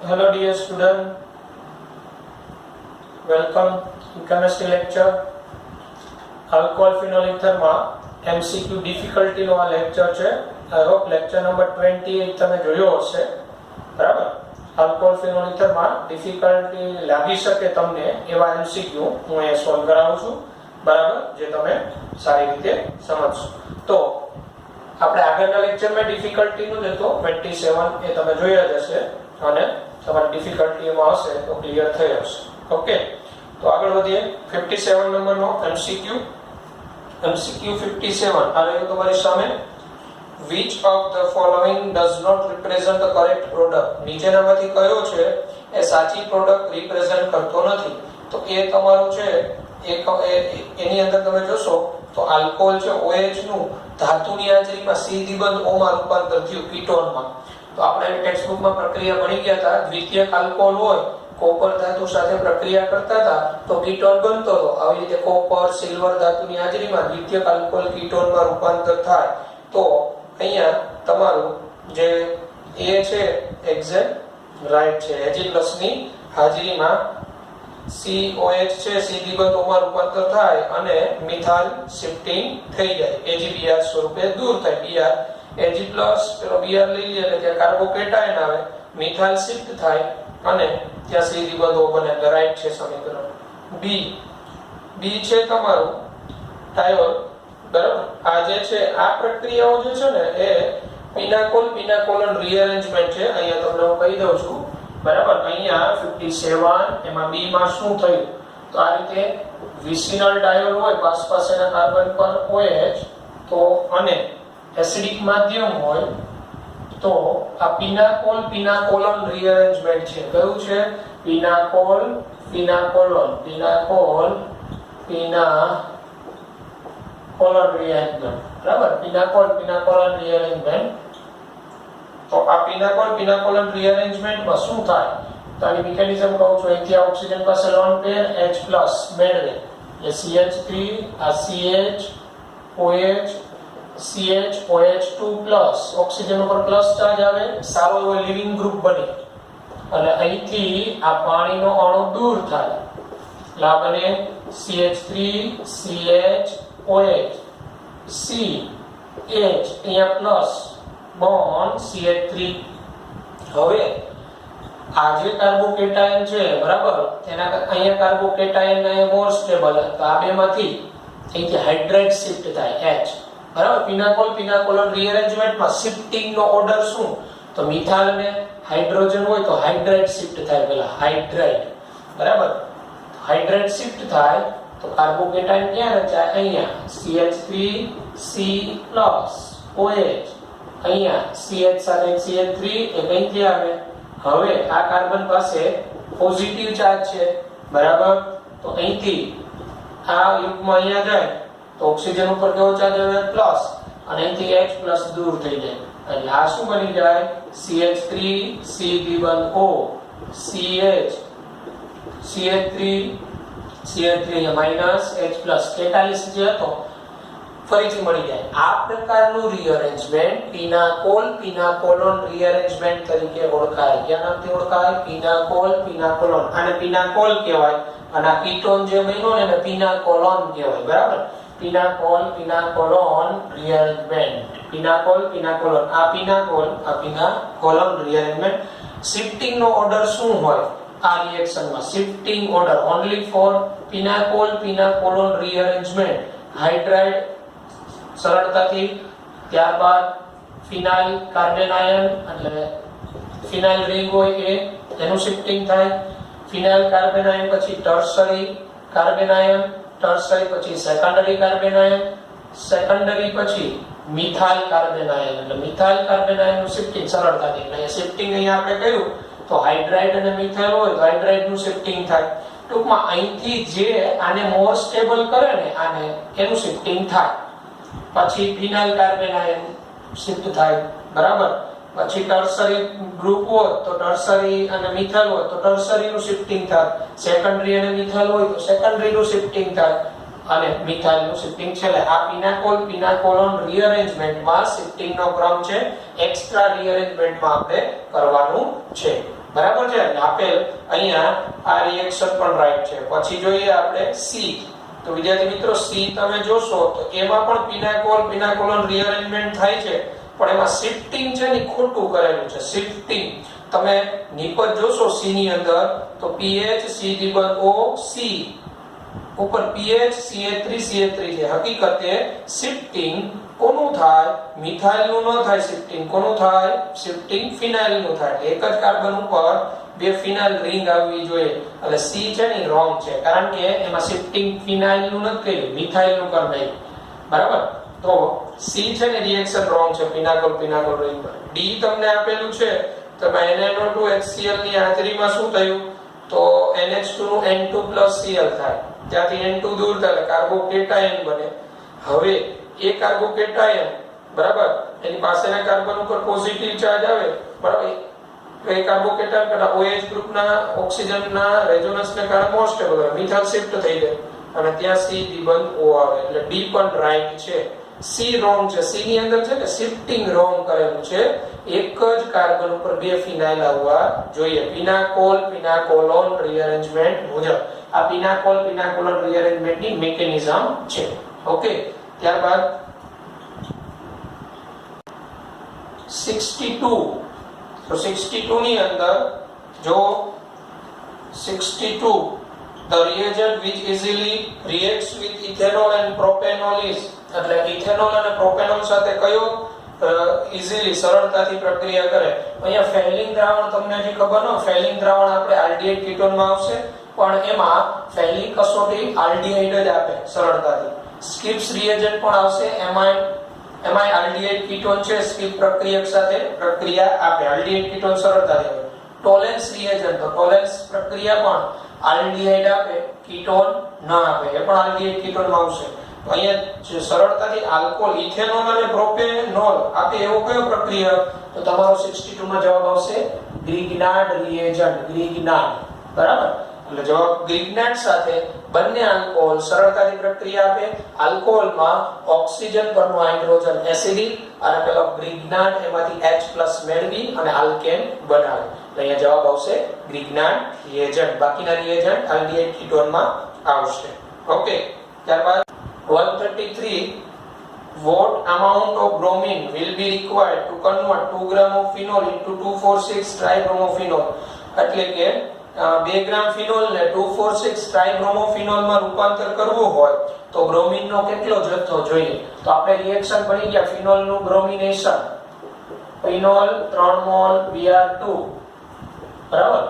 Hello dear student, welcome in chemistry lecture. Alcohol phenol ether માં MCQ difficulty નો આ lecture છે. I hope lecture number 28 તમે જોયો હશે. બરાબર. alcohol phenol ether માં difficulty લાગી શકે તમને એવા MCQ હું એ સોલ્વ કરાવું છું. બરાબર, જે તમે સારી રીતે સમજશો. તો આપણે આગળના લેક્ચરમાં ડિફિકલ્ટી નું જ હતો 27 એ તમે જોયા જ હશે અને તમારી ડિફિકલ્ટી એમાં હશે તો ક્લિયર થઈ હશે. ઓકે, તો આગળ વધીએ. 57 નંબરનો MCQ 57 આ રહ્યો તમારી સામે. which of the following does not represent the correct product? નીચેનામાંથી કયો છે એ સાચી પ્રોડક્ટ રિપ્રેઝન્ટ કરતો નથી? તો એ તમારું છે એની અંદર તમે જોશો તો આલ્કોહોલ છે OH નું ધાતુની હાજરીમાં સીધી બંધ O માં રૂપાંતર થયું કીટોનમાં. તો આપણે ટેક્સ્ટબુકમાં પ્રક્રિયા ભણી ગયા હતા. દ્વિતીયક આલ્કોહોલ હોય કોપર ધાતુ સાથે પ્રક્રિયા કરતા હતા તો કીટોન બનતો હતો. આવી રીતે કોપર સિલ્વર ધાતુની હાજરીમાં દ્વિતીયક આલ્કોહોલ કીટોનમાં રૂપાંતર થાય. તો અહીંયા તમારું જે એ છે એક્ઝેક્ટ રાઈટ છે. Ag+ ની હાજરીમાં COH છે સીધી બંધ O માં રૂપાંતર થાય અને મિથાઇલ શિફ્ટિંગ થઈ જાય. AgBr સ્વરૂપે દૂર થાય. Br Ag+ પેલો Br લઈ લે એટલે ત્યાં કાર્બોકેટાયન આવે, મિથાઇલ શિફ્ટ થાય અને ત્યાં સીધી બંધ O બને. એટલે રાઈટ છે સમીકરણ. B છે તમારું ટાયોલ. બરાબર, આ જે છે આ પ્રક્રિયાઓ જે છે ને એ પિનાકોલ રીઅરેન્જમેન્ટ છે. અહીંયા તમને હું કહી દઉં છું. બરાબર, અહીંયા 57 એમાં B માં શું થયું તો આ રીતે વિસિનલ ડાયોલ હોય પાસપાસેના કાર્બન પર OH તો અને એસિડિક માધ્યમ હોય તો આ પિનાકોલન રીઅરેન્જમેન્ટ છે. કયું છે? પિનાકોલન રીઅરેન્જમેન્ટ. બરાબર, પિનાકોલન રીઅરેન્જમેન્ટ. તો આ પિનાકોલન રીઅરેન્જમેન્ટમાં શું થાય તો આની મિકેનિઝમ કહું છું. અહીંથી આ ઓક્સિજન પાસે લોન પેર H+ મેળવે એટલે CH3 આ CH OH2+ ઓક્સિજન ઉપર પ્લસ ચાર્જ આવે, સારો એવો લિવિંગ ગ્રુપ બને અને અહીંથી આ પાણીનો અણુ દૂર થાય એટલે આ બને CH3 CH OH CH અહીંયા પ્લસ બોન્ડ CH3. હવે આ જે કાર્બોકેટાયન છે બરાબર તેના અહીંયા કાર્બોકેટાયન ને મોર સ્ટેબલ તો આ બેમાંથી અહીંથી હાઇડ્રાઇડ શિફ્ટ થાય H. બરાબર, પિનાકોલન રીઅરેન્જમેન્ટમાં શિફ્ટિંગ નો ઓર્ડર શું તો મિથાઇલ ને હાઇડ્રોજન હોય તો હાઇડ્રાઇડ શિફ્ટ થાય. પેલા હાઇડ્રાઇડ બરાબર હાઇડ્રાઇડ શિફ્ટ થાય તો કાર્બોકેટાયન ક્યાં રચાય? અહીંયા CH3 C+ OH અહીંયા CH સાથે CH3 એ કઈથી આવે? હવે આ કાર્બન પાસે પોઝિટિવ ચાર્જ છે બરાબર તો અહીંથી આ યુગ્મ અહીંયા જાય તો ઓક્સિજન ઉપર કેવો ચાર્જ આવે? પ્લસ અને અહીંથી H+ દૂર થઈ જાય એટલે આ શું બની જાય? CH3 સીધી બંધ O CH3 minus H+ catalyst જે હતો ફરીથી મળી જાય. આ પ્રકારનું રીઅરેન્જમેન્ટ પિનાકોલન રીઅરેન્જમેન્ટ તરીકે ઓળખાય. ક્યાં નામથી ઓળખાય? પિનાકોલન. આને પિનાકોલ કહેવાય અને આ કીટોન જે બન્યો ને એને પિનાકોલન કહેવાય. બરાબર, પિનાકોલન રીઅરેન્જમેન્ટ. પિનાકોલન આ પિનાકોલન રીઅરેન્જમેન્ટ. શિફ્ટિંગ નો ઓર્ડર શું હોય આ રિએક્શનમાં? Shifting order only for pinacolone rearrangement. Hydride સરળતાથી, ત્યારબાદ ફિનાઇલ કાર્બેનાયન એટલે ફિનાઇલ રિંગ હોય એનું શિફ્ટિંગ થાય. ફિનાઇલ કાર્બેનાયન પછી ટર્શરી કાર્બેનાયન, ટર્શરી પછી સેકન્ડરી કાર્બેનાયન, સેકન્ડરી પછી મિથાઇલ કાર્બેનાયન એટલે મિથાઇલ કાર્બેનાયનનું શિફ્ટિંગ સરળતાથી. એટલે શિફ્ટિંગ અહીંયા આપણે કર્યું તો હાઇડ્રાઇડ અને મિથાઇલ હોય તો હાઇડ્રાઇડનું શિફ્ટિંગ થાય. ટૂંકમાં અહીંથી જે આને મોર સ્ટેબલ કરે ને આને એનું શિફ્ટિંગ થાય. પછી ફિનાઇલ કાર્બેનાયન શિફ્ટ થાય. બરાબર, પછી ટર્શરી ગ્રુપ હોય તો ટર્શરી અને મિથાઇલ હોય તો ટર્શરીનું શિફ્ટિંગ થાય. સેકન્ડરી અને મિથાઇલ હોય તો સેકન્ડરીનું શિફ્ટિંગ થાય અને મિથાઇલનું શિફ્ટિંગ છેલ્લે. આ પિનાકોલન રીઅરેન્જમેન્ટમાં શિફ્ટિંગનો ક્રમ છે. એક્સ્ટ્રા રીઅરેન્જમેન્ટમાં આપણે કરવાનું છે. બરાબર છે ને? આપેલ અહીંયા આ રિએક્શન પણ રાઈટ છે. પછી જોઈએ આપણે સી. તો વિદ્યાર્થી મિત્રો સી તમે જોશો તો એમાં પણ પિનાકોલોન રીઅરેન્જમેન્ટ થાય છે, પણ એમાં શિફ્ટિંગ છે ને ખોટું કરેલું છે. શિફ્ટિંગ તમે નિપજ જોશો સી ની અંદર તો PH C-O C ઉપર PH CH3 છે. હકીકતે શિફ્ટિંગ કોનું થાય? મિથાઇલ નું ન થાય શિફ્ટિંગ. કોનું થાય? શિફ્ટિંગ ફિનાઇલ નું થાય. એક જ કાર્બન ઉપર બે ફિનાઇલ રિંગ આવવી જોઈએ. એટલે સી છે ને રોંગ છે, કારણ કે એમાં શિફ્ટિંગ ફિનાઇલ નું નથી કર્યું, મિથાઇલ નું કરી નાખ્યું. બરાબર? તો સી છે ને રિએક્શન રોંગ છે પિનાકોલ રિંગ પર. ડી તમને આપેલું છે તો NaNO2 HCl ની હાજરીમાં શું થયું? તો NH2 નું N2+Cl થાય. ત્યાંથી N2 દૂર થાય કાર્બોકેટાયન બને. હવે એ કાર્બોકેટાયન બરાબર એની પાસેના કાર્બન ઉપર પોઝિટિવ ચાર્જ આવે બરાબર, એ કાર્બોકેટાયન પેલા OH ગ્રુપના ઓક્સિજનના રેઝોનન્સને કારણે મોર સ્ટેબલ હોય, મિથાઇલ શિફ્ટ થઈ જાય અને ત્યાં C દ્વિબંધ O આવે. એટલે ડી પણ રાઈટ છે. સી રોંગ છે. સી ની અંદર છે કે શિફ્ટિંગ રોંગ કરેલું છે. એક જ કાર્બન ઉપર બે ફિનાઇલ આવવા જોઈએ પિનાકોલોન રીઅરેન્જમેન્ટ મુજબ. આ પિનાકોલોન રીઅરેન્જમેન્ટ ની મિકેનિઝમ છે. ઓકે, ત્યારબાદ 62. તો 62 ની અંદર જો 62 the reagent which easily reacts with ethanol and propanol is, એટલે ઇથેનોલ અને પ્રોપેનોલ સાથે કયો ઈઝીલી સરળતાથી પ્રક્રિયા કરે? અહીંયા ફેલિંગ દ્રાવણ તમને જે ખબર ન, ફેલિંગ દ્રાવણ આપણે આલ્ડીહાઇડ કીટોનમાં આવશે, પણ એમાં ફેલિંગ કસોટી આલ્ડીહાઇડ જ આપે સરળતાથી. સ્કિપ્સ રિએજન્ટ પણ આવશે, એમાંય આલ્ડીહાઇડ કીટોન છે, સ્કિપ પ્રક્રિયક સાથે પ્રક્રિયા આપે, આલ્ડીહાઇડ કીટોન સરળતાથી આપે. ટોલેન્સ રિએજન્ટ, તો ટોલેન્સ પ્રક્રિયા પણ આલ્ડીહાઇડ આપે, કીટોન ન આપે, એ પણ આલ્ડીહાઇડ કીટોનમાં આવશે. તો અહીંયા સરળતાથી આલ્કોહોલ, ઇથેનોલ અને પ્રોપેનોલ આપે એવો કયો પ્રક્રિયા? તો તમારો 62 માં જવાબ આવશે ગ્રિગ્નાર્ડ રિએજન્ટ. ગ્રિગ્નાર્ડ, બરાબર? એટલે જવાબ ગ્રિગ્નાર્ડ સાથે બંને આલ્કોહોલ સરળતાથી પ્રક્રિયા આપે. આલ્કોહોલમાં ઓક્સિજન પરનો હાઇડ્રોજન એસિડિક અને પેલો ગ્રિગ્નાર્ડ એમાંથી H+ મેળવી અને આલ્કેન બનાવે. તો અહીંયા જવાબ આવશે ગ્રિગ્નાર્ડ રિએજન્ટ. બાકીના રિએજન્ટ આલ્ડીહાઇડ કીટોનમાં આવશે. ઓકે, ત્યારબાદ 133 what amount of bromine will be required to convert 2 gram of phenol into 2,4,6 tribromophene? એટલે કે 2 ગ્રામ ફિનોલ ને 2,4,6 ટ્રાઇબ્રોમોફિનોલ માં રૂપાંતર કરવું હોય તો બ્રોમિન નો કેટલો જથ્થો જોઈએ? તો આપણે રિએક્શન ભણી ગયા ફિનોલ નું બ્રોમિનેશન. ફિનોલ 3 મોલ Br2 બરાબર,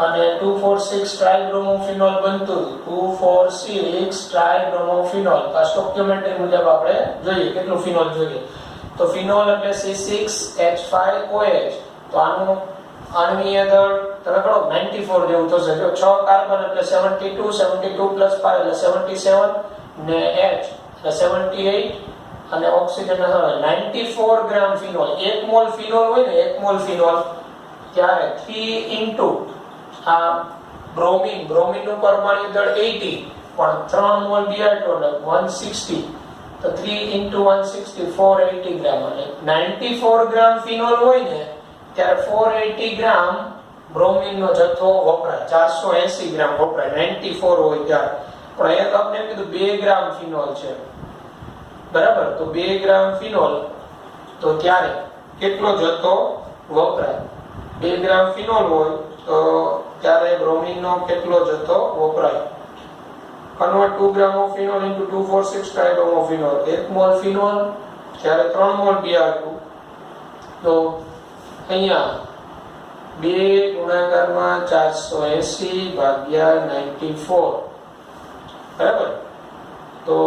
અને 2,4,6 ટ્રાઇબ્રોમોફિનોલ બનતું 2,4,6 ટ્રાઇબ્રોમોફિનોલ. આ સ્ટોક્યુમેન્ટરી મુજબ આપણે જોઈએ કેટલું ફિનોલ જોઈએ. તો ફિનોલ એટલે C6H5OH. તો આનું આણ્વીય દળ તમે ગણો 94 જેવું થશે. જો 6 કાર્બન એટલે 72 72 + 5 એટલે 77 ને H એટલે 78 અને ઓક્સિજન 94 ગ્રામ ફિનોલ. 1 મોલ ફિનોલ હોય ને 1 મોલ ફિનોલ ત્યારે 3 ઇન્ટુ આ બ્રોમિન નું પરમાણુ દળ 80, પણ 3 મોલ Br2 એટલે 160. તો 3 ઇન્ટુ 160 480 ગ્રામ. એટલે 94 ગ્રામ ફિનોલ હોય ને ત્યારે 480 ગ્રામ બ્રોમિન નો જથ્થો વપરાય. 480 ગ્રામ વપરાય 94 હોય ત્યારે. પણ અહીંયા તો આપણે એમ કીધું 2 ગ્રામ ફિનોલ છે, બરાબર? તો 2 ગ્રામ ફિનોલ તો ત્યારે કેટલો જથ્થો વપરાય? 2 ગ્રામ ફિનોલ હોય તો ત્યારે બ્રોમિન નો કેટલો જથ્થો વપરાય? Convert 2 gram of phenol into 2,4,6 ટ્રાઇબ્રોમોફિનોલ. 1 mall phenol ત્યારે 3 મોલ Br2. તો અહીંયા 2 ગુણાકારમાં 480 ભાગ્યા 94, બરાબર? તો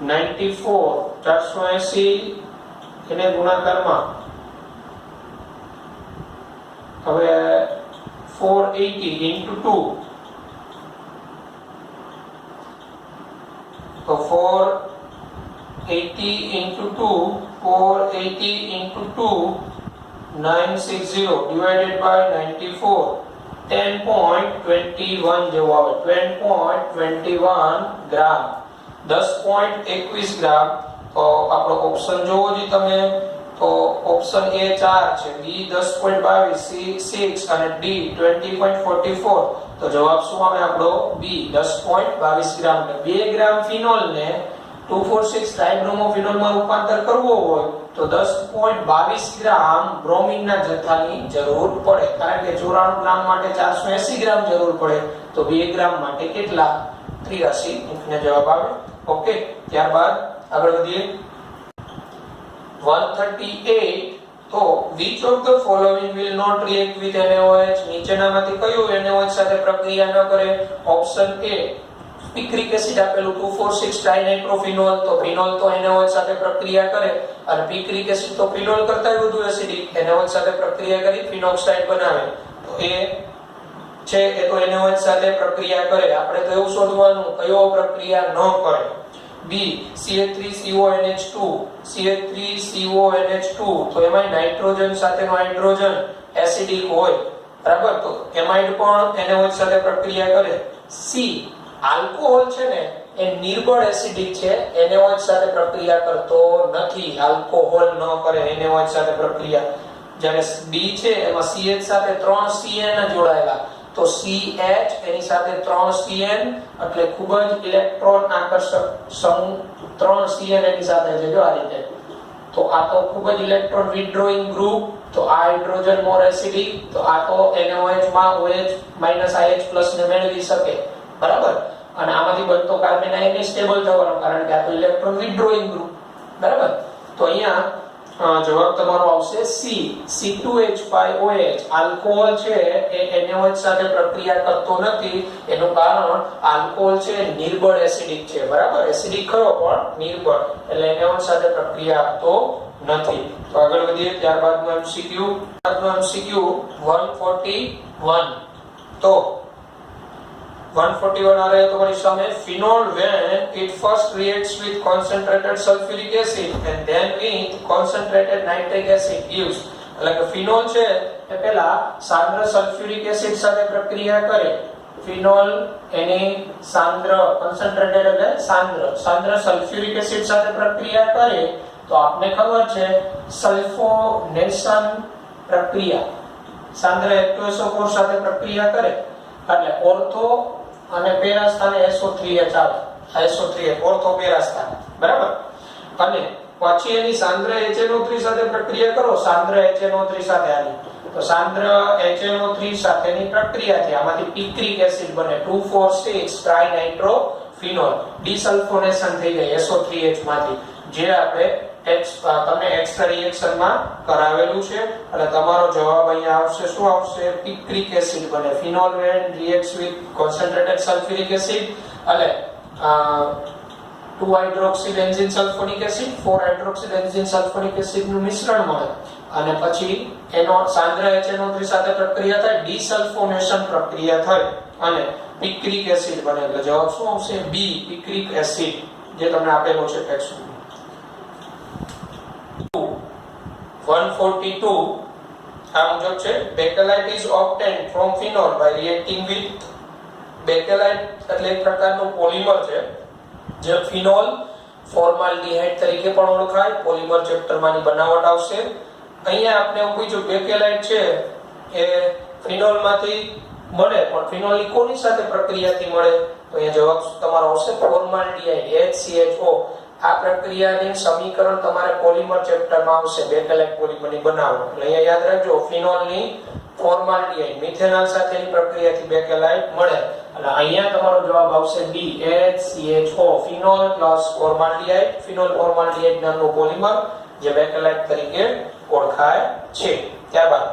94 480 એને ગુણાકારમાં હવે 480 into 2, તો 480 into 2, 480 into 2 960 divided by 94, 10.21 જેવો આવે. 10.21 ગ્રામ, 10.21 ગ્રામ. તો આપણો ઓપ્શન જોવો ਜੀ તમે તો ઓપ્શન A 4 છે, B 10.22, C 6 અને D 20.44. તો જવાબ શું આવે આપણો B 10.22 ગ્રામ. 2 ગ્રામ ફિનોલ ને 2,4,6 ટ્રાઇબ્રોમોફિનોલ માં રૂપાંતર કરવો હોય તો 10.22 ગ્રામ બ્રોમિન ના જથ્થાની જરૂર પડે. કારણ કે 94 ગ્રામ માટે 480 ગ્રામ જરૂર પડે, તો 2 ગ્રામ માટે કેટલા? 83 ને જવાબ આવે. ઓકે, ત્યારબાદ આગળ વધીએ. 138. તો which of the following will not react with NaOH? નીચેનામાંથી કયું NaOH સાથે પ્રક્રિયા ન કરે? ઓપ્શન A પિક્રિક એસિડ આપેલું 2,4,6 ટ્રાઇનાઇટ્રોફિનોલ, તો ફિનોલ તો NaOH સાથે પ્રક્રિયા કરે અને પિક્રિક એસિડ તો ફિનોલ કરતાં વધુ એસિડિક, NaOH સાથે પ્રક્રિયા કરી ફિનોક્સાઇડ બનાવે. તો એ છે એ તો NaOH સાથે પ્રક્રિયા કરે. આપણે તો એવું શોધવાનું કયો પ્રક્રિયા ન કરે. B CH3CONH2, CH3CONH2 તો એમાં નાઇટ્રોજન સાથેનો હાઇડ્રોજન એસિડિક હોય, બરાબર, તો એમાઇડ પણ NaOH સાથે પ્રક્રિયા કરે. C આલ્કોહોલ છે ને એ નિર્બળ એસિડિક છે, NaOH સાથે પ્રક્રિયા કરતો નથી. આલ્કોહોલ ન કરે NaOH સાથે પ્રક્રિયા. જ્યારે B છે એમાં CH સાથે 3 CN જોડાયેલા, તો CH એની સાથે 3 CN એટલે ખૂબ જ ઇલેક્ટ્રોન આકર્ષક સમૂહ 3 CN એની સાથે છે, જો આ રીતે. તો આ તો ખૂબ જ ઇલેક્ટ્રોન વિથડ્રોઈંગ ગ્રુપ, તો આ હાઇડ્રોજન મોર એસિડિક, તો આ તો NaOH માં OH -IH+ ને મેળવી શકે, બરાબર. અને આમાંથી બનતો કાર્બન આયન સ્ટેબલ થવાનો, કારણ કે આ તો ઇલેક્ટ્રોન વિથડ્રોઈંગ ગ્રુપ, બરાબર. તો અહીંયા જવાબ તમારો આવશે C C2H5OH. આલ્કોહોલ છે એ NaOH સાથે પ્રક્રિયા કરતો નથી. એનું કારણ આલ્કોહોલ છે નિર્બળ એસિડિક છે, બરાબર. એસિડિક ખરો પણ નિર્બળ, એટલે NaOH સાથે પ્રક્રિયા આપતો નથી. તો આગળ વધીએ. ત્યારબાદનો MCQ 141. તો 141 આ રહ્યો તમારી સામે. Phenol when it first reacts with concentrated sulfuric acid and then with concentrated nitric acid gives. એટલે કે ફિનોલ છે એ પહેલા સાંદ્ર સલ્ફ્યુરિક એસિડ સાથે પ્રક્રિયા કરે. ફિનોલ એની સાંદ્ર કોન્સન્ટ્રેટેડ એટલે સાંદ્ર સલ્ફ્યુરિક એસિડ સાથે પ્રક્રિયા કરે તો આપને ખબર છે સલ્ફોનેશન પ્રક્રિયા. સાંદ્ર H2SO4 સાથે પ્રક્રિયા કરે એટલે ઓર્થો અને પેરા સ્થાને SO3H આવે. SO3H ઓર્થો પેરા સ્થાને, બરાબર. અને પછી એની સાંદ્ર HNO3 સાથે પ્રક્રિયા કરો, સાંદ્ર HNO3 સાથે આવી તો સાંદ્ર HNO3 સાથેની પ્રક્રિયાથી આમાંથી પિક્રિક એસિડ બને 2,4,6 ટ્રાઇનાઇટ્રોફિનોલ. ડિસલ્ફોનેશન થઈ જાય SO3H માંથી, જે આપણે તમને એક્સ્ટ્રા રિએક્શન માં કરાવેલું છે. એટલે તમારો જવાબ અહીંયા આવશે શું આવશે? પિક્રિક એસિડ બને. Phenol when reacts with concentrated sulfuric acid એટલે 2 hydroxy sulfonic acid 4 hydroxy sulfonic acid નું મિશ્રણ મળે અને પછી એનો સાંદ્ર HNO3 સાથે પ્રક્રિયા થાય, ડિસલ્ફોનેશન પ્રક્રિયા થાય અને પિક્રિક એસિડ બને. એટલે જવાબ શું આવશે? B પિક્રિક એસિડ, જે તમને આપેલો છે ટેક્સ્ટ. 142 આ મુજબ છે. Bakelite is obtained from phenol by reacting with. Bakelite એટલે એક પ્રકારનું પોલિમર છે જે ફિનોલ ફોર્માલ્ડિહાઇડ તરીકે પણ ઓળખાય. પોલિમર ચેપ્ટરમાંની બનાવટ આવશે. અહીંયા આપણે પૂછ્યું બેકેલાઇટ છે એ ફિનોલમાંથી મળે, પણ ફિનોલની કોની સાથે પ્રક્રિયાથી મળે? તો અહીંયા જવાબ તમારો આવશે ફોર્માલ્ડિહાઇડ HCHO. આ પ્રક્રિયાનું સમીકરણ તમારે પોલિમર ચેપ્ટરમાં આવશે, બેકેલાઇટ પોલિમરની બનાવટ. એટલે અહીંયા યાદ રાખજો, ફિનોલની ફોર્માલ્ડિહાઇડ મિથેનોલ સાથેની પ્રક્રિયાથી બેકેલાઇટ મળે. એટલે અહીંયા તમારો જવાબ આવશે D HCHO. Phenol plus formaldehyde, phenol formaldehyde નામનું પોલિમર જે બેકેલાઇટ તરીકે ઓળખાય છે. ત્યારબાદ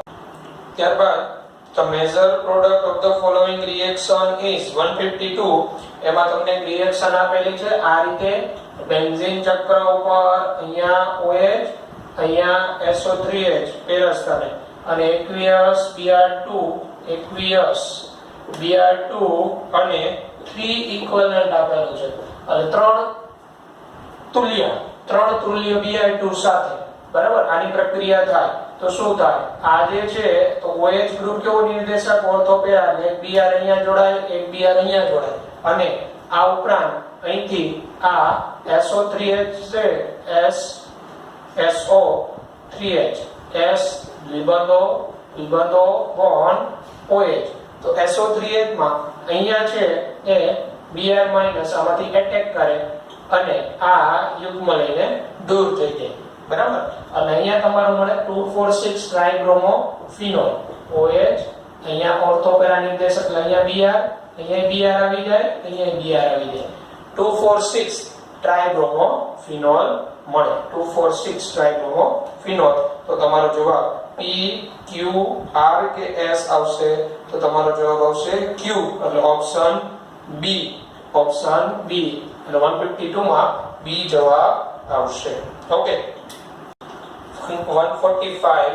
the major product of the following reaction is 152. એમાં તમને રિએક્શન આપેલી છે આ રીતે. બેન્ઝીન ચક્ર ઉપર અહીંયા OH, અહીંયા SO3H પેરા સ્થાને અને aqueous Br2 અને 3 equivalent આપેલું છે. અને ત્રણ તુલ્ય Br2 સાથે, બરાબર, આની પ્રક્રિયા થાય તો શું થાય? આ જે છે તો OH ગ્રુપ કેવો નિર્દેશક? Ortho para. એક Br અહીંયા જોડાય, એક Br અહીંયા જોડાય અને આ ઉપરાંત અહીંથી આ SO3H છે SO 3H, S દ્વિબંધો બોન્ડ OH. તો SO3H માં અહીંયા છે એ Br- આમાંથી એટેક કરે અને આ યુગ્મ લઈને દૂર થઈ જાય, બરાબર. અને અહીંયા તમારું મળે 2,4,6 ટ્રાઇબ્રોમો ફિનોલ OH. અહીંયા ઓર્થોપેરા નિર્દેશક એટલે અહીંયા Br આવી જાય, અહીંયા Br આવી જાય. 2,4,6 ટ્રાઇબ્રોમો ફિનોલ મળે. 2,4,6 ટ્રાઇબ્રોમો ફિનોલ. તો તમારો જવાબ P Q R કે S આવશે? તો તમારો જવાબ આવશે Q એટલે ઓપ્શન B. ઓપ્શન B એટલે 152 માં B જવાબ આવશે. Okay. 145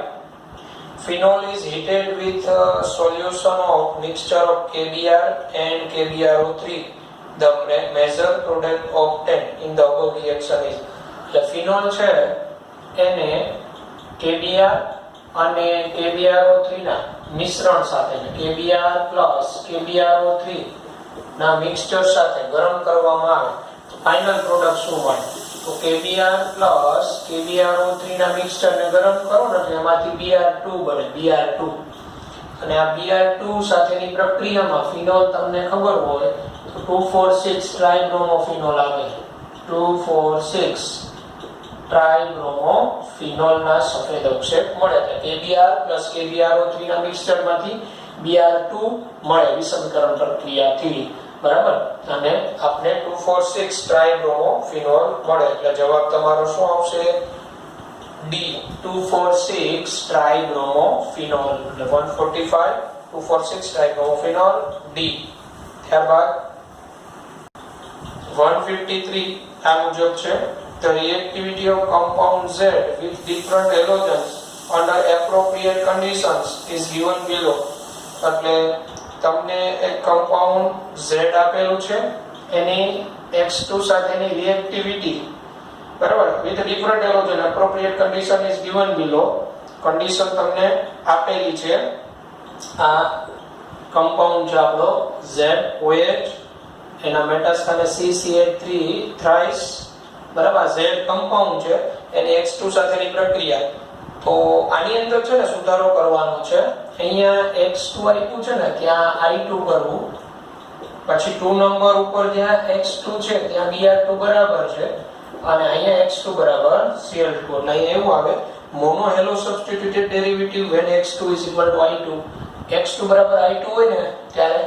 phenol is heated with a solution of mixture of KBr and KBrO3. The measured product obtained in the above reaction is. એટલે ફિનોલ છે એને KBr અને KBrO3 ના મિશ્રણ સાથે KBr plus KBrO3 ના મિક્સચર સાથે ગરમ કરવામાં આવે તો ફાઇનલ પ્રોડક્ટ શું મળે? તો KBr plus KBrO3 ના મિક્સચર ને ગરમ કરો ને એટલે એમાંથી Br2 બને. Br2 અને આ Br2 સાથેની પ્રક્રિયામાં ફિનોલ તમને ખબર હોય તો 2,4,6 ટ્રાઇબ્રોમો ફિનોલ આવે. 2,4,6 ટ્રાઇબ્રોમો ફિનોલ ના સફેદ અવક્ષેપ મળે છે. KBr plus KBrO3 ના મિક્સચરમાંથી Br2 મળે વિષમકરણ પ્રક્રિયાથી, બરાબર. અને આપણે 2,4,6 ટ્રાઇબ્રોમો ફિનોલ મળે એટલે જવાબ તમારો શું આવશે? D. 2,4,6 ટ્રાઇબ્રોમો ફિનોલ. એટલે 145 2,4,6 ટ્રાઇબ્રોમો ફિનોલ D. ત્યારબાદ 153 આ મુજબ છે. The reactivity of compound Z with different halogens under appropriate conditions is given below. એટલે તમને એક કમ્પાઉન્ડ Z આપેલું છે, એની X2 સાથેની રિએક્ટિવિટી, બરાબર, with different halogen appropriate condition is given below. Condition તમને આપેલી છે. આ કમ્પાઉન્ડ છે આપણો ZOH, એના મેટાસ્થાને CCH3 થ્રાઇસ, બરાબર. Z કમ્પાઉન્ડ છે, એની X2 સાથેની પ્રક્રિયા. તો આની અંદર છે ને સુધારો કરવાનો છે. અહીંયા X2 આપ્યું છે ને ત્યાં I2 કરવું, પછી 2 નંબર ઉપર જ્યાં X2 છે ત્યાં Br2 બરાબર છે અને અહીંયા X2 બરાબર Cl2. એટલે અહીંયા એવું આવે mono hello substituted derivative when X2 is equal to I2. X2 બરાબર I2 હોય ને ત્યારે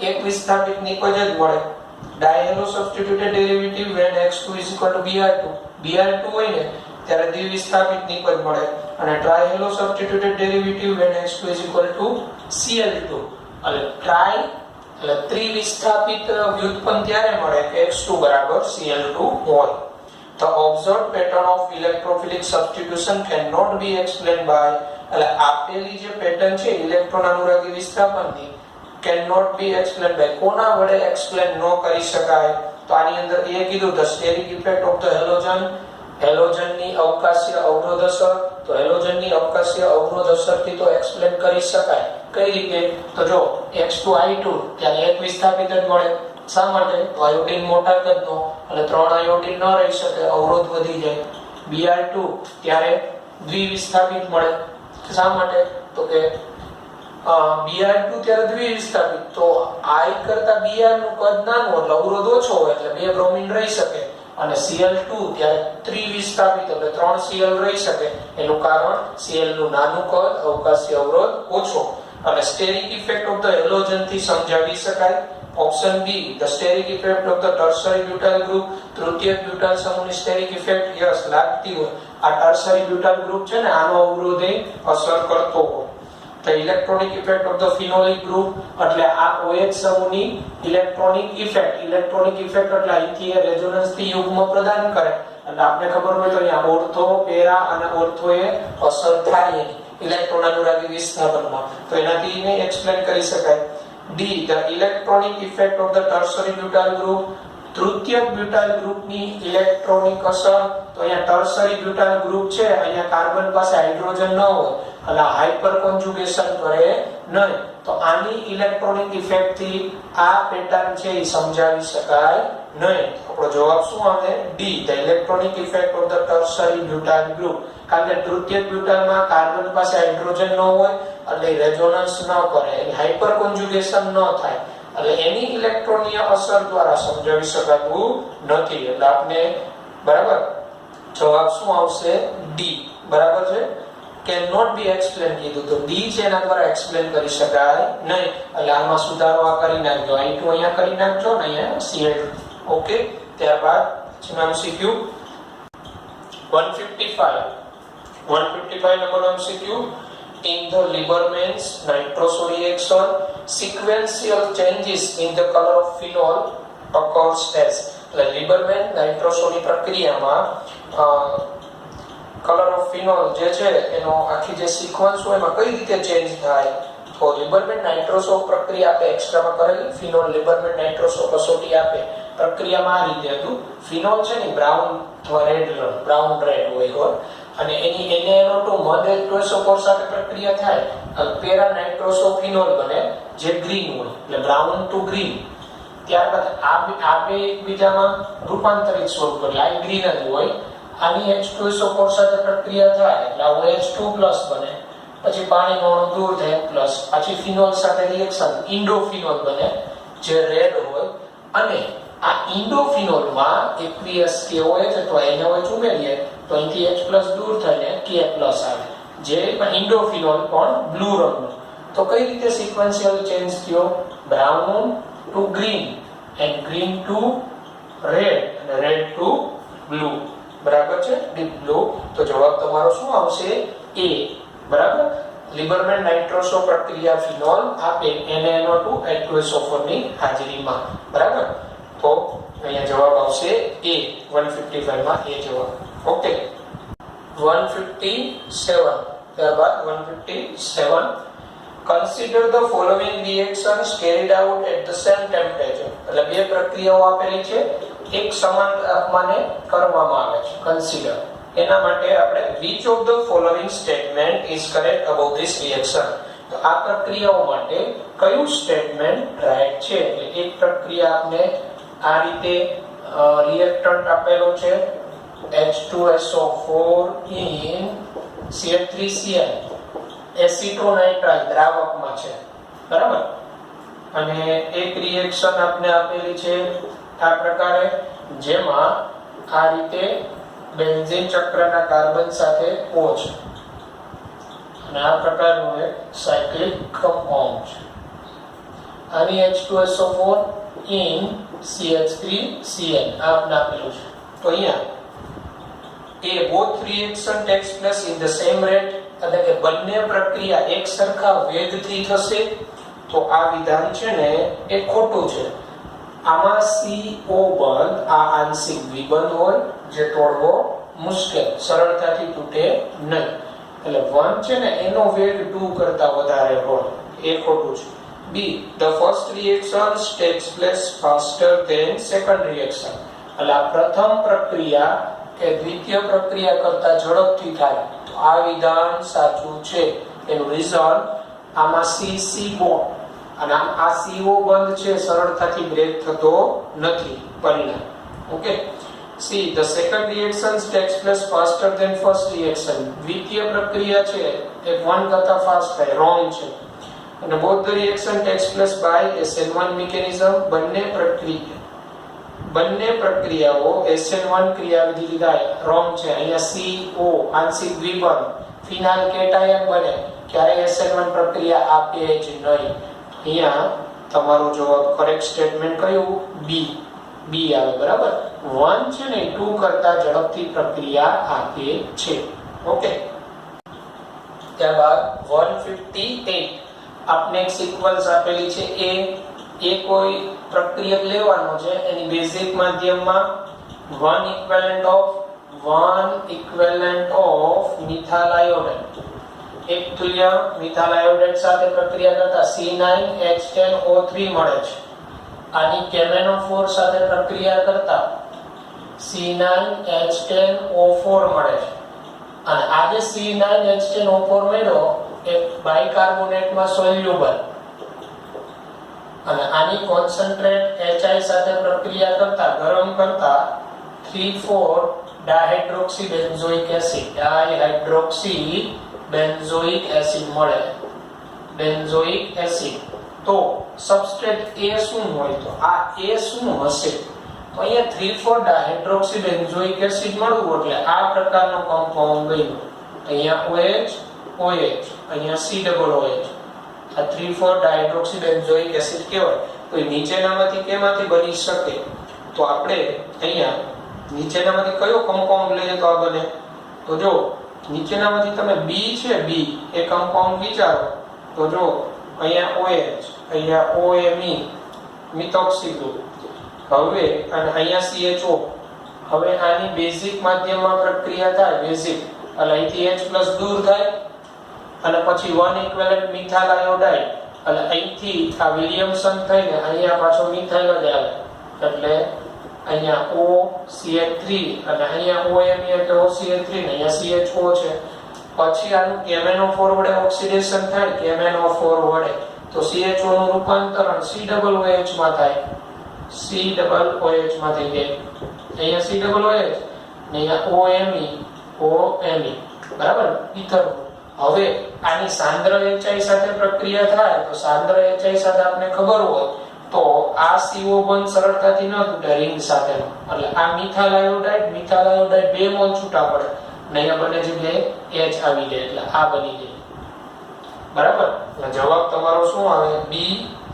એક વિસ્થાપિત નિપજ જ મળે. Dihalo substituted derivative when X2 is equal to Br2 હોય ને ત્યારે દ્વિવિસ્થાપિત નિપજ મળે. અને trihalo substituted derivative when X2 is equal to Cl2. એટલે ટ્રાય એટલે ત્રિવિસ્થાપિત વ્યુત્પન્ન ત્યારે મળે કે X2 બરાબર Cl2 હોય. The observed pattern of electrophilic substitution cannot be explained by. એટલે આપેલી જે પેટર્ન છે electron અનુરાગી વિસ્થાપનની cannot be explained by કોના વડે એક્સપ્લેન ન કરી શકાય? તો આની અંદર એ કીધું the steric effect of the halogen. હેલોજનની અવકાશીય અવરોધ અસર. તો હેલોજનની અવકાશીય અવરોધ અસરથી તો એક્સપ્લેન કરી શકાય. કઈ રીતે? તો જો X2I2 ત્યાં એક વિસ્થાપિત જ મળે. શા માટે? તો આયોડિન મોટા કદનો એટલે 3 આયોડિન ન રહી શકે, અવરોધ વધી જાય. Br2 ત્યારે દ્વિવિસ્થાપિત મળે. શા માટે? તો કે Br2 ત્યારે દ્વિવિસ્થાપિત, તો I કરતા Br નું કદ નાનું એટલે અવરોધ ઓછો હોય એટલે 2 બ્રોમિન રહી શકે. અને Cl2 ત્યારે ત્રિવિસ્થાપિત એટલે 3 Cl રહી શકે. એનું કારણ Cl નું નાનું કદ, અવકાશી અવરોધ ઓછો. અને steric effect of the halogen થી સમજાવી શકાય. Option B, the steric effect of the tertiary butyl group. તૃતીયક બ્યુટાઇલ સમૂહની સ્ટેરિક ઇફેક્ટ યસ લાગતી હોય. આ ટર્શરી બ્યુટાઇલ ગ્રુપ છે ને આનો અવરોધે અસર કરતો હોય. The electronic effect of the phenolic group એટલે આ OH સમૂહની ઇલેક્ટ્રોનિક ઇફેક્ટ. ઇલેક્ટ્રોનિક ઇફેક્ટ એટલે અહીંથી એ રેઝોનન્સ થી યુગ્મ પ્રદાન કરે. એટલે આપણે ખબર હોય તો અહીંયા ઓર્થો, પેરા અને ઓર્થો એ અસર થાય એની ઇલેક્ટ્રોન અનુરાગી વિસ્થાપનમાં. તો એનાથી એને એક્સપ્લેન કરી શકાય. D, the electronic effect of the tertiary butyl group. તૃતીયક બ્યુટાઇલ ગ્રુપની ઇલેક્ટ્રોનિક અસર. તો અહીંયા ટર્શરી બ્યુટાઇલ ગ્રુપ છે, અહીંયા કાર્બન પાસે હાઇડ્રોજન ન હોય એટલે હાઇપર કોન્જુગેશન કરે નહીં. તો આની ઇલેક્ટ્રોનિક ઇફેક્ટ થી આ પેટર્ન છે એ સમજાવી શકાય નહીં. આપણો જવાબ શું આવે? D, the electronic effect of the tertiary butyl group. કારણ કે તૃતીય બ્યુટાઇલમાં કાર્બન પાસે હાઇડ્રોજન ન હોય એટલે રેઝોનન્સ ન કરે, એની હાઇપર કોન્જુગેશન ન થાય, એટલે એની ઇલેક્ટ્રોનીય અસર દ્વારા સમજાવી શકાતું નથી. એટલે આપણે બરાબર જવાબ શું આવશે? ડી. બરાબર છે? કેન નોટ બી એક્સપ્લેન કીધું તો ડી છે એના દ્વારા એક્સપ્લેન કરી શકાય નહીં. એટલે આમાં સુધારો આ કરી નાખજો, I2 અહીંયા કરી નાખજો ને અહીંયા Cl. ઓકે. ત્યારબાદ MCQ 155 નંબરનો MCQ. In the Lieberman's nitroso reaction, sequential changes in the color of phenol occurs as. એટલે લિબરમેન નાઇટ્રોસોની પ્રક્રિયામાં કલર ઓફ ફિનોલ જે છે એનો આખી જે સિક્વન્સ હોય એમાં કઈ રીતે ચેન્જ થાય? તો લિબરમેન નાઇટ્રોસો પ્રક્રિયા આપણે એક્સ્ટ્રામાં કરેલી, ફિનોલ લિબરમેન નાઇટ્રોસો કસોટી આપે પ્રક્રિયામાં આ રીતે હતું. ફિનોલ છે ને બ્રાઉન અથવા બ્રાઉન રેડ હોય અને એની NaNO2 મધ H2SO4 સાથે પ્રક્રિયા થાય, પેરા નાઇટ્રોસો ફિનોલ બને જે ગ્રીન હોય, એટલે બ્રાઉન ટુ ગ્રીન. ત્યારબાદ આ બે એકબીજામાં રૂપાંતરિત સ્વરૂપ કરે, આ ગ્રીન જ હોય, આની H2SO4 સાથે પ્રક્રિયા થાય એટલે આ OH2+ બને, પછી પાણીનો અણુ દૂર થાય પ્લસ, પછી ફિનોલ સાથે રિએક્શન ઇન્ડોફિનોલ બને જે રેડ હોય, અને આ ઇન્ડોફિનોલમાં aqueous KOH અથવા NaOH ઉમેરીએ તો અહીંથી H+ દૂર થઈને K+ આવે, જે ઇન્ડોફિનોલ પણ બ્લુ રંગનું. તો કઈ રીતે સિક્વન્શિયલ ચેન્જ થયો? Brown to green and green to red અને રેડ ટુ બ્લુ. બરાબર છે? Deep blue. તો જવાબ તમારો શું આવશે? A. બરાબર. લિબરમેન નાઇટ્રોસો પ્રક્રિયા ફિનોલ આપે NaNO2 H2SO4 ની હાજરીમાં. બરાબર. તો અહીંયા જવાબ આવશે A. 155 માં A જવાબ. ઓકે. 157. ત્યારબાદ 157. Consider the following reactions carried out at the same temperature. એટલે બે પ્રક્રિયાઓ આપેલી છે, એક સમાન તાપમાને કરવામાં આવે છે. કન્સિડર એના માટે આપણે which of the following statement is correct about this reaction. તો આ પ્રક્રિયાઓ માટે કયું સ્ટેટમેન્ટ રાઈટ છે? એટલે એક પ્રક્રિયા આપણે આ રીતે રિએક્ટન્ટ આપેલો છે H2SO4 in CH3Cl એસિટોનાઇટ્રાઇલ દ્રાવકમાં છે. બરાબર. અને એક રિએક્શન આપણે આપેલી છે આ પ્રકારે, જેમાં આ રીતે બેન્ઝીન ચક્રના કાર્બન સાથે O છે અને આ પ્રકારનું એક સાયક્લિક કમ્પાઉન્ડ છે. આની H2SO4 in CH3Cl આપણે આપેલું છે. તો અહીંયા both reaction takes place in the same rate, એટલે કે બંને પ્રક્રિયા એક સરખા વેગથી થશે. તો આ વિધાન છે ને એ ખોટું છે. આમાં CO બંધ આ આંશિક દ્વિબંધ હોય જે તોડવો મુશ્કેલ, સરળતાથી તૂટે નહીં. એટલે 1 છે ને એનો વેગ 2 કરતા વધારે હોય, એ ખોટું છે. B. The first reaction takes place faster than second reaction. એટલે આ પ્રથમ પ્રક્રિયા કે દ્વિતીય પ્રક્રિયા કરતા ઝડપથી થાય. તો આ વિધાન સાચું છે. એનું રીઝન આમાં CC બોન્ડ અને આ CO બંધ છે, સરળતાથી બ્રેક થતો નથી પરિણામ. Okay. C. The second reaction takes place faster than first reaction. દ્વિતીય પ્રક્રિયા છે એ 1 કરતા ફાસ્ટ થાય, રોંગ છે. અને both the reaction takes place by SN1 mechanism. બંને પ્રક્રિયાઓ SN1 ક્રિયાવિધિ લીધા, રોંગ છે. અહીંયા CO આંશિક દ્વિબંધ ફિનાઇલ કેટાયન બને, ક્યારે SN1 પ્રક્રિયા આપે જ નહીં. અહીંયા તમારો જવાબ કરેક્ટ સ્ટેટમેન્ટ કયું? B આવે. બરાબર. 1 છે ને 2 કરતા ઝડપથી પ્રક્રિયા આપે છે. ઓકે. ત્યારબાદ 158 આપને એક સિક્વન્સ આપેલી છે. એ કોઈ પ્રક્રિયક લેવાનો છે, એની બેઝિક માધ્યમમાં 1 equivalent of મિથાઇલ આયોડાઇડ, એક તુલ્ય મિથાઇલ આયોડાઇડ સાથે પ્રક્રિયા કરતા C9H10O3 મળે છે. આની KMnO4 સાથે પ્રક્રિયા કરતા C9H10O4 મળે છે. અને આ જે C9H10O4 મળ્યો એ બાયકાર્બોનેટમાં સોલ્યુબલ અને આની કોન્સન્ટ્રેટ HI સાથે પ્રક્રિયા કરતા ગરમ કરતા 3,4 ડાયહાઇડ્રોક્સી બેન્ઝોઇક એસિડ મળે. Benzoic acid. તો સબસ્ટ્રેટ A શું હોય? તો આ A શું હશે? તો અહીંયા 3,4 ડાયહાઇડ્રોક્સી બેન્ઝોઇક એસિડ મળવું એટલે આ પ્રકારનો કમ્પાઉન્ડ બન્યો. અહીંયા OH, અહીંયા COOH. આ 3,4 ડાયહાઇડ્રોક્સી બેન્ઝોઇક એસિડ કહેવાય. તો એ નીચેનામાંથી કેમાંથી બની શકે? તો આપણે અહીંયા નીચેનામાંથી કયો કમ્પાઉન્ડ લઈએ તો આ બને? તો જો નીચેનામાંથી તમે B છે, B એ કમ્પાઉન્ડ વિચારો તો જો અહીંયા OH, અહીંયા OMe મિથોક્સી ગ્રુપ. હવે અને અહીંયા CHO. હવે આની બેઝિક માધ્યમમાં પ્રક્રિયા થાય, બેઝિક એટલે અહીંથી H+ દૂર થાય અને પછી 1 ઇક્વિવેલન્ટ મિથાઇલ આયોડાઇડ એટલે અહીંથી આ વિલિયમસન થઈને અહીંયા પાછો મિથાઇલ જ આવે એટલે અહીંયા OCH3 અને અહીંયા OMe એટલે OCH3 ને અહીંયા CHO છે. પછી આનું KMnO4 વડે ઓક્સિડેશન થાય, KMnO4 વડે તો CHO નું રૂપાંતરણ COOH માં થાય, COOH માં થઈ જાય. અહીંયા COOH ને અહીંયા OMe બરાબર ઇથર. હવે આની સાંદ્ર HI સાથે પ્રક્રિયા થાય તો સાંદ્ર HI સાથે આપણે ખબર હોય તો આ CO બંધ સરળતાથી ન તૂટે રિંગ સાથે. એટલે આ મિથાઇલ આયોડાઇડ 2 મોલ છૂટા પડે અને અહીંયા બંને જગ્યાએ H આવી જાય એટલે આ બની જાય. બરાબર. જવાબ તમારો શું આવે? B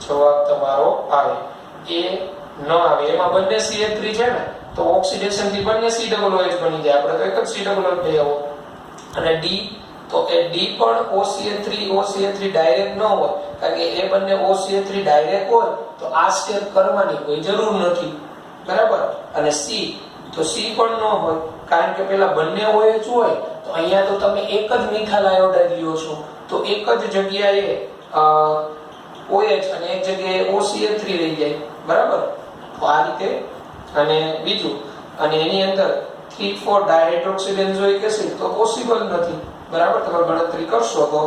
જવાબ તમારો આવે. A ન આવે. એમાં બંને CH3 છે ને તો ઓક્સિડેશન થી બંને COOH બની જાય. આપણે તો એક જ COOH લઈ આવો. અને D તો એ D પણ OCH3 ડાયરેક્ટ ન હોય કારણ કે એ બંને OCH3 ડાયરેક્ટ હોય તો આ સ્ટેપ કરવાની કોઈ જરૂર નથી. બરાબર. અને C તો C પણ ન હોય કારણ કે પેલા બંને OH હોય તો અહીંયા તો તમે એક જ મિથાઇલ આયોડાઇડ લ્યો છો તો એક જ જગ્યાએ OH અને એક જગ્યાએ OCH3 રહી જાય. બરાબર. તો આ રીતે. અને બીજું અને એની અંદર 3,4 ડાયહાઇડ્રોક્સી બેન્ઝોઇક એસિડ તો પોસિબલ નથી. બરાબર. તમે ગણતરી કરશો તો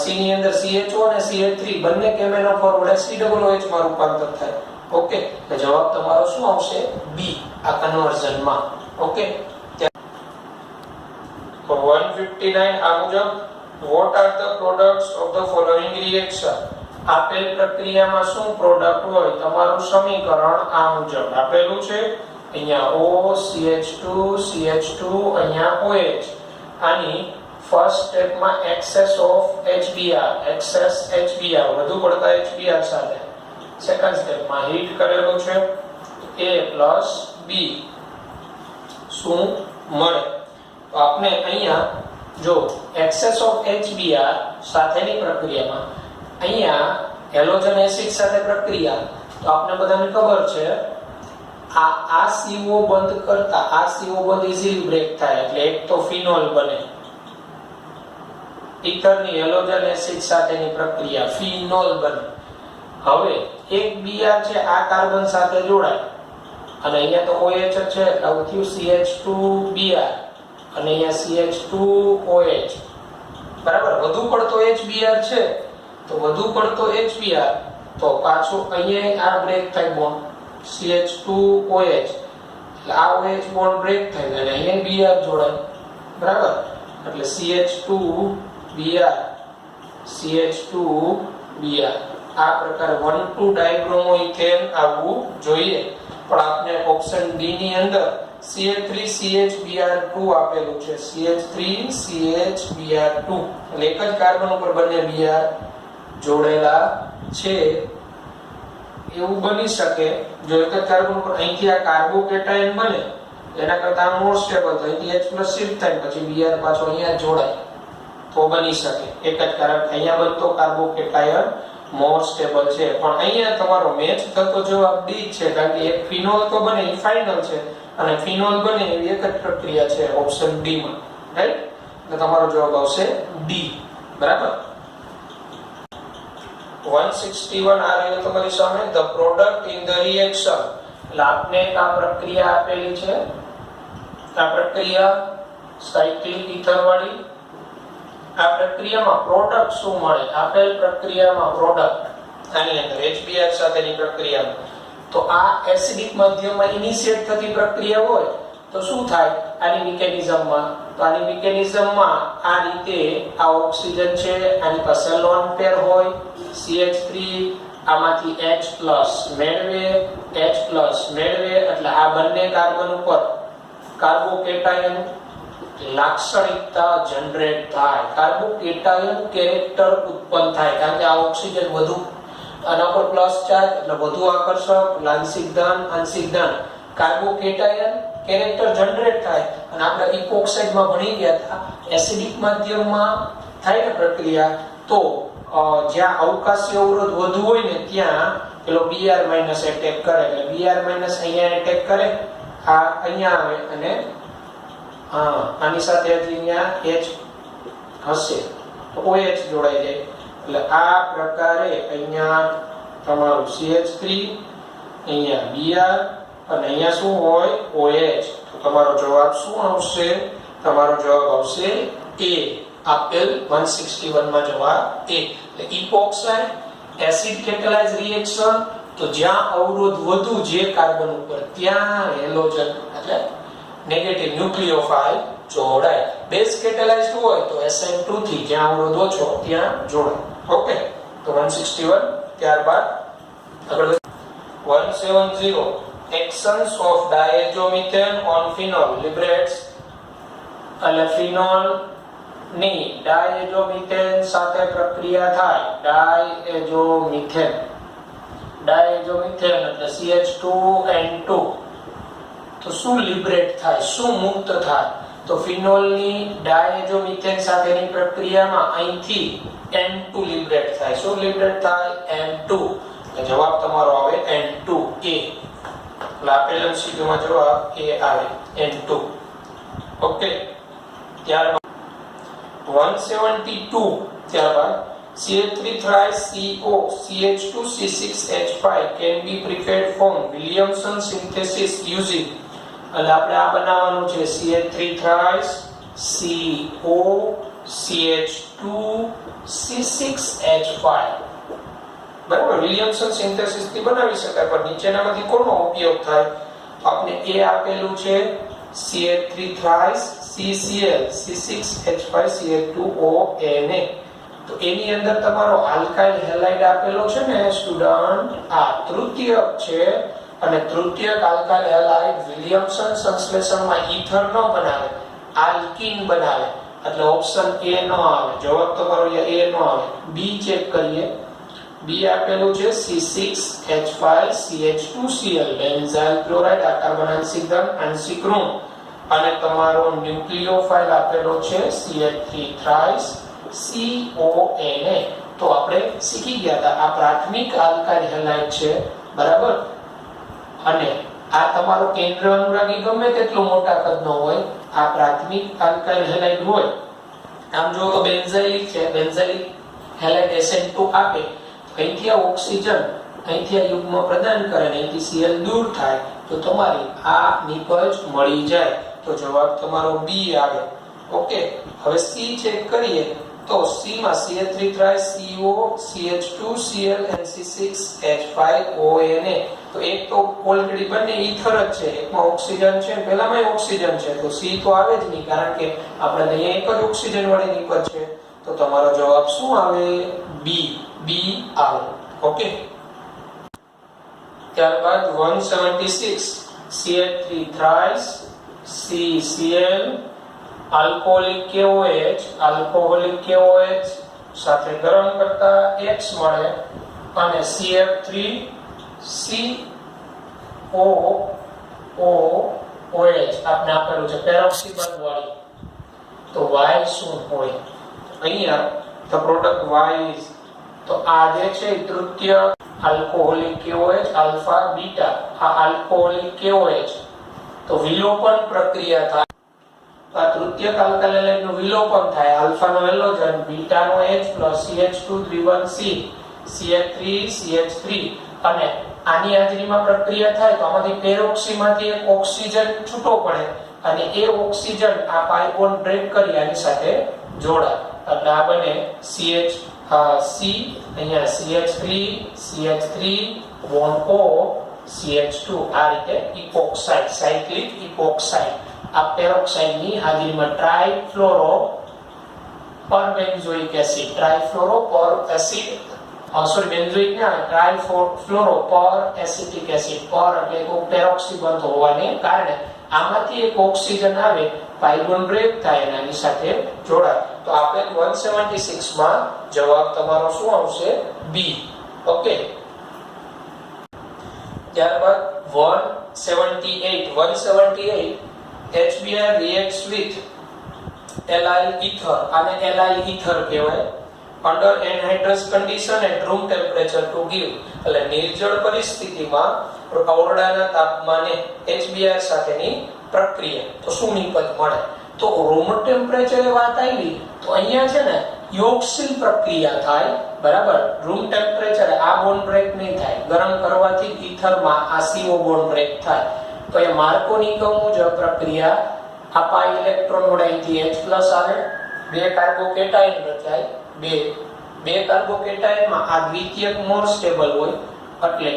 C ની અંદર CHO અને CH3 બંને KMnO4 વડે COOH માં રૂપાંતર થાય. ઓકે. તો જવાબ તમારો શું આવશે? B આ કન્વર્ઝનમાં. ઓકે. તો 159 આ મુજબ what are the products of the following reaction? આપેલ પ્રક્રિયામાં શું પ્રોડક્ટ હોય? તમારું સમીકરણ આ મુજબ આપેલું છે. અહીંયા OCH2 અહીંયા OH. આની ફર્સ્ટ સ્ટેપમાં excess of HBr વધુ પડતા HBr સાથે. સેકન્ડ સ્ટેપમાં હીટ કરેલું છે A + B શું મળે? તો આપણે અહીંયા જો excess of HBr સાથેની પ્રક્રિયામાં અહીંયા હેલોજન એસિડ સાથે પ્રક્રિયા તો આપણે બધાને ખબર છે આ CO બંધ કરતા આ CO બંધ ઈઝીલી બ્રેક થાય એટલે એક તો ફિનોલ બને. ઇથરની હેલોજન એસિડ સાથેની પ્રક્રિયા ફિનોલ બને. હવે એક Br છે આ કાર્બન સાથે જોડાય અને અહીંયા તો OH છે આવું થયું CH2Br અને અહીંયા CH2OH. બરાબર. વધુ પડતો HBr છે તો વધુ પડતો HBr તો પાછું અહીંયા આ બ્રેક થાય બોન્ડ CH2OH એટલે આ OH બોન્ડ બ્રેક થાય અને અહીંયા Br જોડાય. બરાબર. એટલે CH2Br આ પ્રકાર 1,2 ડાયબ્રોમોઇથેન આવવું જોઈએ. પણ આપને ઓપ્શન ડી ની અંદર CH3CHBr2 આપેલું છે. CH3CHBr2 એટલે એક જ કાર્બન ઉપર બંને Br જોડેલા છે એવું બની શકે. જો એક જ કાર્બન ઉપર અહીંથી આ કાર્બોકેટાયન બને એના કરતા મોર સ્ટેબલ તો અહીંથી H+ શિફ્ટ થાય પછી Br પાછો અહીંયા જોડાય તો બની શકે. એક જ કારણ અહીંયા બનતો કાર્બોકેટાયન મોર સ્ટેબલ છે. પણ અહીંયા તમારો મેચ થતો જવાબ D છે કારણ કે એક ફિનોલ તો બને એ ફાઇનલ છે અને ફિનોલ બને એવી એક જ પ્રક્રિયા છે ઓપ્શન ડી માં. રાઈટ. એટલે તમારો જવાબ આવશે D. બરાબર. 161 આ રહ્યો તમારી સામે the product in the reaction. એટલે આપને આ પ્રક્રિયા આપેલી છે. આ પ્રક્રિયા સાયક્લિક ઇથર વાળી. આ પ્રક્રિયામાં પ્રોડક્ટ શું મળે? આપેલ પ્રક્રિયામાં પ્રોડક્ટ આની અંદર HBr સાથેની પ્રક્રિયામાં. તો આ એસિડિક માધ્યમમાં ઇનિશિયેટ થતી પ્રક્રિયા હોય તો શું થાય આની મિકેનિઝમમાં? તો આની મિકેનિઝમમાં આ રીતે આ ઓક્સિજન છે, આની પાસે લોન પેર હોય CH3, આમાંથી H+ મેળવે, H+ મેળવે, એટલે આ બંને કાર્બન ઉપર કાર્બોકેટાયન લાક્ષણિકતા જનરેટ થાય, કાર્બોકેટાયન કેરેક્ટર ઉત્પન્ન થાય, કારણ કે આ ઓક્સિજન વધુ આના પર પ્લસ ચાર્જ એટલે વધુ આકર્ષક, આંશિક ધન આંશિક ધન, કાર્બોકેટાયન કેરેક્ટર જનરેટ થાય. અને આપણે ઇપોક્સાઇડમાં ભણી ગયા હતા એસિડિક માધ્યમમાં થાય ને પ્રક્રિયા, તો જ્યાં અવકાશી અવરોધ વધુ હોય ને ત્યાં પેલો Br- એટેક કરે, એટલે Br- અહીંયા એટેક કરે, આ અહીંયા આવે અને આની સાથે અહીંયા H હશે તો OH જોડાઈ જાય, એટલે આ પ્રકારે અહીંયા તમારું CH3, અહીંયા Br અને અહીંયા શું હોય OH. તો તમારો જવાબ શું આવશે? તમારો જવાબ આવશે A. આપેલ 161 માં જવાબ A. એટલે ઇપોક્સાઇડ એસિડ કેટેલાઇઝ રિએક્શન, તો જ્યાં અવરોધ વધુ જે કાર્બન ઉપર ત્યાં હેલોજન એટલે નેગેટિવ ન્યુક્લિયોફાઇલ જોડાય. બેઝ કેટેલાઇઝ્ડ હોય તો SN2 થી જ્યાં અવરોધ ઓછો ત્યાં જોડાય. ઓકે, તો 161. ત્યારબાદ આગળ 170 actions of diazomethane on phenol liberates. એટલે ફિનોલ ની ડાયઝોમિથેન સાથે પ્રક્રિયા થાય, ડાયઝોમિથેન એટલે CH2N2, તો શું લિબરેટ થાય, શું મુક્ત થાય? તો ફિનોલ ની ડાયઝોમિથેન સાથેની પ્રક્રિયામાં અહીંથી N2 લિબરેટ થાય. શું લિબરેટ થાય? N2. એટલે જવાબ તમારો આવે N2 A. એટલે આપેલ MCQ માં જવાબ A આવે N2. ઓકે, ત્યારબાદ 172 ત્યારબાદ CH3 thrice CO CH2 C6H5 can be prepared from Williamson synthesis using. એટલે આપણે આ બનાવવાનું છે CH3 thrice CO CH2 C6H5, બરાબર. વિલિયમસન સિન્થેસિસ થી બનાવી શકાય, પણ નીચેનામાંથી કોનો ઉપયોગ થાય? આપણે એ આપેલું છે CH3 thrice CCl C6H5Cl2ONA, તો એની અંદર તમારો આલ્કાઇલ હેલાઇડ આપેલો છે ને સ્ટુડન્ટ, આ તૃતીયક છે, અને તૃતીયક આલ્કાઇલ હેલાઇડ વિલિયમસન સંશ્લેષણમાં ઈથર ન બનાવે, આલ્કીન બનાવે, એટલે ઓપ્શન A નો આવે. જવાબ તમારો અહીંયા A નો આવે. બી ચેક કરીએ. બી આપેલું છે C6H5CH2Cl બેન્ઝાઇલ ક્લોરાઇડ, આ કાર્બન આંશિક ધન આંશિક ઋણ, અને તમારો ન્યુક્લિયોફાઇલ આપેલો છે CH3 thrice CONA. તો આપણે શીખી ગયા હતા આ પ્રાથમિક આલ્કાઇલ હેલાઇડ છે, બરાબર. અને આ તમારો કેન્દ્ર અનુરાગી ગમે તેટલો મોટા કદનો હોય, આ પ્રાથમિક આલ્કાઇલ હેલાઇડ હોય. આમ જો તો બેન્ઝાઇલિક છે, બેન્ઝાઇલિક હેલાઇડ SN2 આપે, અહીંથી આ ઓક્સિજન અહીંથી આ યુગ્મ પ્રદાન કરે, અહીંથી Cl દૂર થાય, તો તમારી આ નિપજ મળી જાય. તો જવાબ તમારો બી આવે. ઓકે, હવે સી ચેક કરીએ તો સી માં CH3 thrice CO CH2Cl and C6H5ONA. તો એક તો ઓલરેડી બંને ઈથર જ છે, એકમાં ઓક્સિજન છે, પહેલામાં ઓક્સિજન છે, તો સી તો આવે જ નહીં, કારણ કે આપણે અહીંયા એક જ ઓક્સિજન વાળી નિપજ છે. તો તમારો જવાબ શું આવે? બી. બી આવે. ઓકે, ત્યારબાદ 176 CH3 thrice CCl alcoholic KOH સાથે ગરમ કરતા X મળે, અને CF3 COOH આપણે આપેલું છે પેરોક્સી વાળી, તો Y શું હોય? અહીંયા the product Y is, તો આ જે છે તૃતીય આલ્કોહોલિક KOH આલ્ફા બીટા, આ આલ્કોહોલિક KOH, તો વિલોપન પ્રક્રિયા થાય, આ તૃતીય આલ્કાઇલ હેલાઇડનું વિલોપન થાય, આલ્ફાનો halogen, બીટાનો H+ CH2 3 C CH3 CH3, અને આની હાજરીમાં પ્રક્રિયા થાય તો આમાંથી પેરોક્સીમાંથી એક ઓક્સિજન છૂટો પડે, અને એ ઓક્સિજન આ પાઈ બોન્ડ બ્રેક કરી આની સાથે જોડાય, એટલે આ બને CH3 C અહીંયા CH3 બોન્ડ O CH2 આ રીતે ઇપોક્સાઇડ સાયક્લિક ઇપોક્સાઇડ આ પેરોક્સાઇડ ની હાજરીમાં ટ્રાઇફ્લોરો પરબેન્ઝોઇક એસિડ ટ્રાઇફ્લોરો પર એસિડ સોરી બેન્ઝોઇક ના ટ્રાઇફ્લોરો પર એસિટિક એસિડ પર એટલે પેરોક્સી બંધ હોવાને કારણે આમાંથી એક ઓક્સિજન આવે પાઇ બોન્ડ બ્રેક થાય અને આની સાથે જોડાય તો આપણે 176 માં જવાબ તમારો શું આવશે બી ઓકે ત્યારબાદ 178 HBr reacts with allyl ether આને allyl ether કહેવાય under anhydrous condition at room temperature to give એટલે નિર્જળ પરિસ્થિતિમાં ઓરડાના તાપમાને HBr સાથેની પ્રક્રિયા તો શું નિપજ મળે તો રૂમ ટેમ્પરેચરે વાત આવી તો અહીંયા છે ને યોગશીલ પ્રક્રિયા થાય બરાબર રૂમ ટેમ્પરેચરે આ બોન્ડ બ્રેક નહીં થાય ગરમ કરવાથી ઈથરમાં આ CO બોન્ડ બ્રેક થાય તો એ માર્કોની નિયમ મુજબ પ્રક્રિયા આ પાઈ ઇલેક્ટ્રોન વડાઈથી H+ આવે બે કાર્બોકેટાયન રચાય બે કાર્બોકેટાયન માં આ દ્વિતીયક મોર સ્ટેબલ હોય એટલે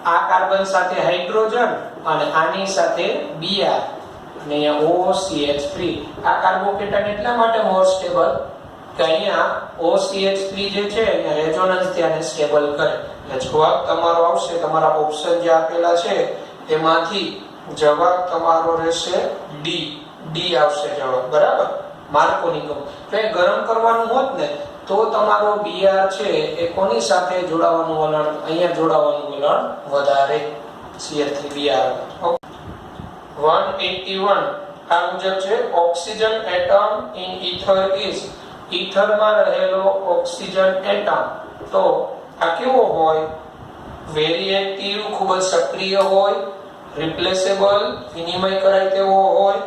આ કાર્બન સાથે હાઇડ્રોજન અને આની સાથે Br અને અહીંયા OCH3 આ કાર્બોકેટાયન એટલા માટે મોર સ્ટેબલ કે અહીંયા OCH3 જે છે અહીંયા રેઝોનન્સ થી આને સ્ટેબલ કરે એટલે જવાબ તમારો આવશે તમારા ઓપ્શન જે આપેલા છે એમાંથી જવાબ તમારો રહેશે ડી આવશે જવાબ બરાબર માર્કોની નિયમ તો એ ગરમ કરવાનું હોત ને તો તમારો Br છે એ કોની સાથે જોડાવાનું વલણ અહીંયા જોડાવાનું વલણ વધારે CH3Br 181 આ મુજબ છે oxygen atom in ether is ether માં રહેલો ઓક્સિજન એટમ તો આ કેવો હોય વેરી એક્ટિવ ખૂબ જ સક્રિય હોય રિપ્લેસેબલ વિનિમય કરાય તેવો હોય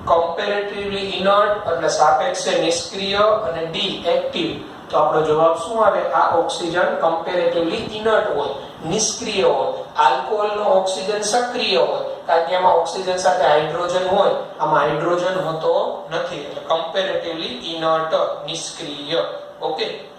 કમ્પેરેટિવલી ઇનર્ટ એટલે સાપેક્ષે નિષ્ક્રિય અને ડી એક્ટિવ તો આપણો જવાબ શું આવે આ ઓક્સિજન કમ્પેરેટિવલી ઇનર્ટ હોય નિષ્ક્રિય હોય આલ્કોહોલનો ઓક્સિજન સક્રિય હોય કારણ કે એમાં ઓક્સિજન સાથે હાઇડ્રોજન હોય આમાં હાઇડ્રોજન હોતો નથી એટલે કમ્પેરેટિવલી ઇનર્ટ નિષ્ક્રિય ઓકે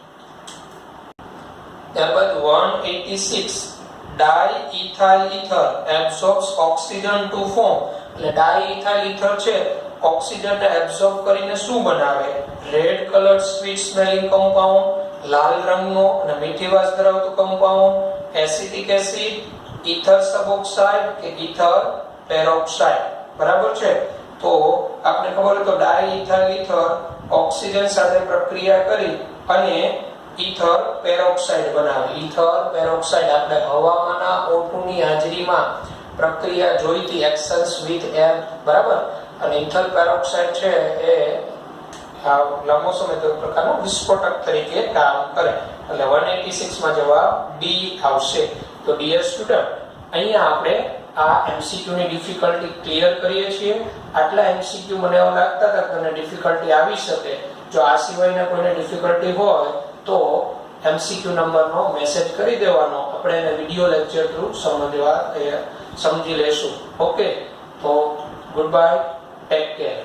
ત્યારબાદ 186 diethyl ether absorbs oxygen to form એટલે ડાઇઇથાઇલ ઈથર છે ઓક્સિજનને એબ્સોર્બ કરીને શું બનાવે red colour sweet smelling compound લાલ રંગનો અને મીઠી વાસ ધરાવતું compound acetic acid ether suboxide કે ઈથર પેરોક્સાઇડ બરાબર છે તો આપણે ખબર હોય તો ડાઇઇથાઇલ ઈથર ઓક્સિજન સાથે પ્રક્રિયા કરી અને ઈથર પેરોક્સાઇડ બનાવે ઈથર પેરોક્સાઇડ આપણે હવામાંના O2 ની હાજરીમાં પ્રક્રિયા જોઈતી એક્શન્સ વિથ એર બરાબર અને ઈથર પેરોક્સાઇડ છે એ લંબોસમય પ્રકારનો વિસ્ફોટક તરીકે કામ કરે એટલે 186 માં જવાબ ડી આવશે તો ડિયર સ્ટુડન્ટ અહીંયા આપણે આ એમસીક્યુ ની ડિફિકલ્ટી ક્લિયર કરીએ છીએ આટલા એમસીક્યુ મને એવું લાગતા હતા કે મને ડિફિકલ્ટી આવી શકે જો આ સિવાયના કોઈને ડિફિકલ્ટી હોય તો MCQ નંબરનો મેસેજ કરી દેવાનો આપણે એને વિડિયો લેક્ચર થ્રુ સમજી લેશું ઓકે તો ગુડ બાય ટેક કેર